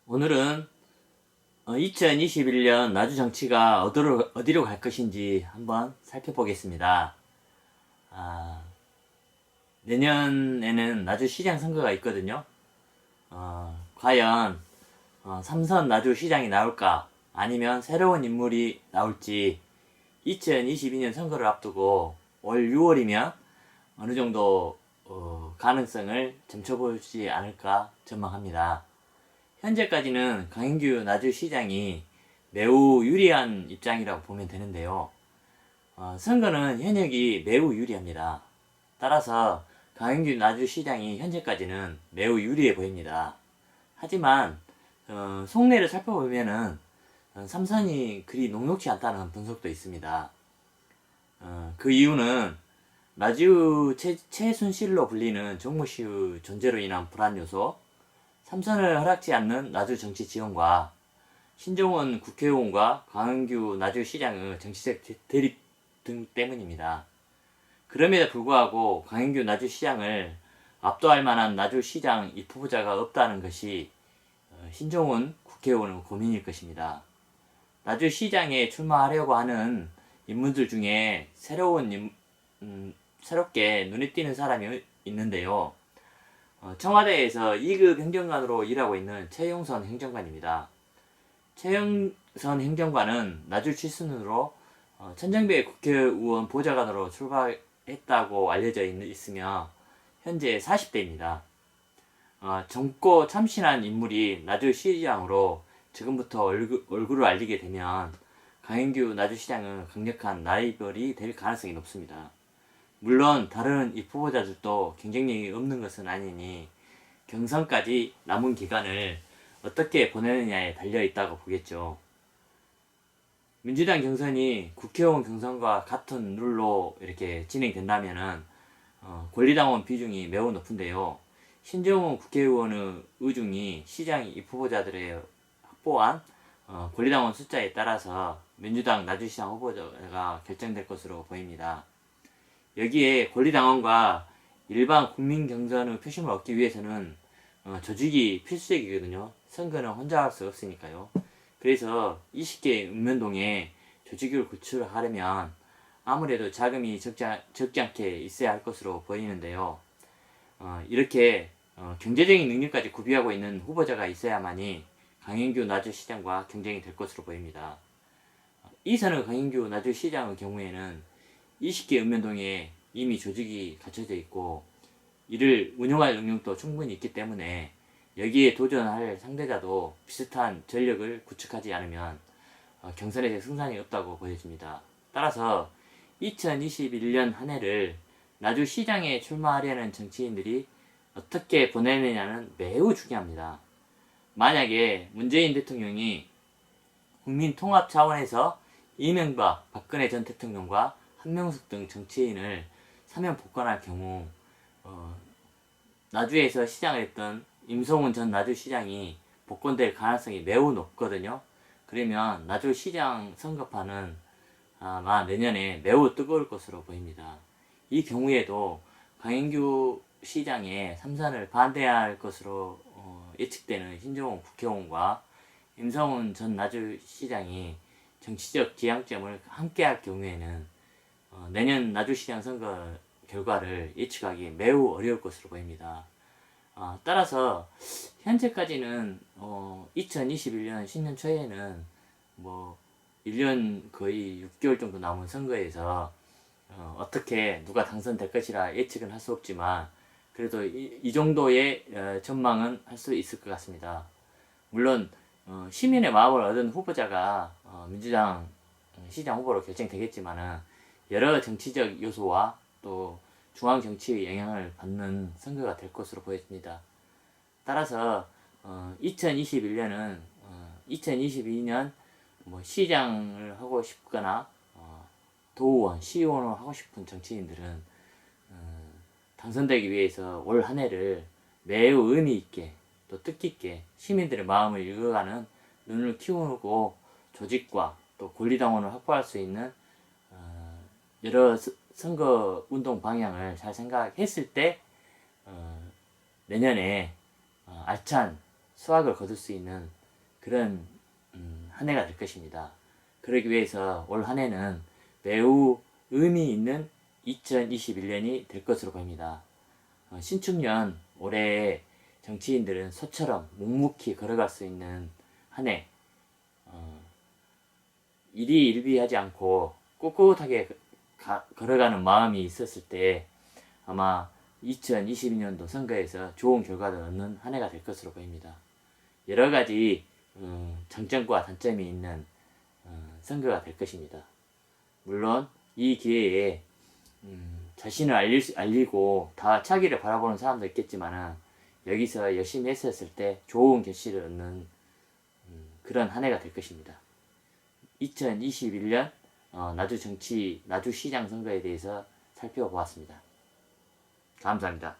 오늘은 2021년 나주 정치가 어디로 갈 것인지 한번 살펴보겠습니다. 아, 내년에는 나주 시장 선거가 있거든요. 과연 삼선 나주 시장이 나올까? 아니면 새로운 인물이 나올지 2022년 선거를 앞두고 올 6월이면 어느 정도 가능성을 점쳐보지 않을까 전망합니다. 현재까지는 강인규 나주시장이 매우 유리한 입장이라고 보면 되는데요. 선거는 현역이 매우 유리합니다. 따라서 강인규 나주시장이 현재까지는 매우 유리해 보입니다. 하지만 속내를 살펴보면은 삼선이 그리 녹록지 않다는 분석도 있습니다. 그 이유는 나주 최순실로 불리는 정무시의 존재로 인한 불안 요소, 삼선을 허락지 않는 나주 정치 지원과 신정원 국회의원과 강은규 나주시장의 정치적 대립 등 때문입니다. 그럼에도 불구하고 강은규 나주시장을 압도할 만한 나주시장 입후보자가 없다는 것이 신정원 국회의원의 고민일 것입니다. 나주시장에 출마하려고 하는 인물들 중에 새롭게 눈에 띄는 사람이 있는데요. 청와대에서 2급 행정관으로 일하고 있는 최용선 행정관입니다. 최용선 행정관은 나주 출신으로 천정배 국회의원 보좌관으로 출마했다고 알려져 있으며 현재 40대입니다. 젊고 참신한 인물이 나주시장으로 지금부터 얼굴을 알리게 되면 강인규 나주시장은 강력한 라이벌이 될 가능성이 높습니다. 물론 다른 입후보자들도 경쟁력이 없는 것은 아니니 경선까지 남은 기간을 어떻게 보내느냐에 달려있다고 보겠죠. 민주당 경선이 국회의원 경선과 같은 룰로 이렇게 진행된다면은 권리당원 비중이 매우 높은데요. 신정원 국회의원의 의중이 시장 입후보자들의 확보한 권리당원 숫자에 따라서 민주당 나주시장 후보자가 결정될 것으로 보입니다. 여기에 권리당원과 일반 국민 경선의 표심을 얻기 위해서는 조직이 필수적이거든요. 선거는 혼자 할 수 없으니까요. 그래서 20개 읍면동에 조직을 구출하려면 아무래도 자금이 적지 않게 있어야 할 것으로 보이는데요. 이렇게 경제적인 능력까지 구비하고 있는 후보자가 있어야만이 강인규 나주시장과 경쟁이 될 것으로 보입니다. 이선의 강인규 나주시장의 경우에는 20개 읍면동에 이미 조직이 갖춰져 있고 이를 운영할 능력도 충분히 있기 때문에 여기에 도전할 상대자도 비슷한 전력을 구축하지 않으면 경선에서 승산이 없다고 보여집니다. 따라서 2021년 한 해를 나주시장에 출마하려는 정치인들이 어떻게 보내느냐는 매우 중요합니다. 만약에 문재인 대통령이 국민 통합 차원에서 이명박, 박근혜 전 대통령과 한명숙 등 정치인을 사면 복권할 경우 나주에서 시장을 했던 임성훈 전 나주시장이 복권될 가능성이 매우 높거든요. 그러면 나주시장 선거판은 아마 내년에 매우 뜨거울 것으로 보입니다. 이 경우에도 강인규 시장의 삼선을 반대할 것으로 예측되는 신정원 국회의원과 임성훈 전 나주시장이 정치적 지향점을 함께할 경우에는 내년 나주시장 선거 결과를 예측하기 매우 어려울 것으로 보입니다. 따라서 현재까지는 2021년 신년 초에는 1년 거의 6개월 정도 남은 선거에서 어떻게 누가 당선될 것이라 예측은 할 수 없지만 그래도 이 정도의 전망은 할 수 있을 것 같습니다. 물론 시민의 마음을 얻은 후보자가 민주당 시장 후보로 결정되겠지만은 여러 정치적 요소와 또 중앙 정치의 영향을 받는 선거가 될 것으로 보여집니다. 따라서 2021년은 2022년 시장을 하고 싶거나 도의원, 시의원을 하고 싶은 정치인들은 당선되기 위해서 올 한 해를 매우 의미 있게 또 뜻깊게 시민들의 마음을 읽어가는 눈을 키우고 조직과 또 권리당원을 확보할 수 있는 여러 선거 운동 방향을 잘 생각했을 때 내년에 알찬 수확을 거둘 수 있는 그런 한 해가 될 것입니다. 그러기 위해서 올 한 해는 매우 의미 있는 2021년이 될 것으로 보입니다. 신축년 올해 정치인들은 소처럼 묵묵히 걸어갈 수 있는 한 해, 일희일비하지 않고 꿋꿋하게 걸어가는 마음이 있었을 때 아마 2022년도 선거에서 좋은 결과를 얻는 한 해가 될 것으로 보입니다. 여러 가지 장점과 단점이 있는 선거가 될 것입니다. 물론 이 기회에 자신을 알리고 다 차기를 바라보는 사람도 있겠지만은 여기서 열심히 했었을 때 좋은 결실을 얻는 그런 한 해가 될 것입니다. 2021년 나주 시장 선거에 대해서 살펴보았습니다. 감사합니다.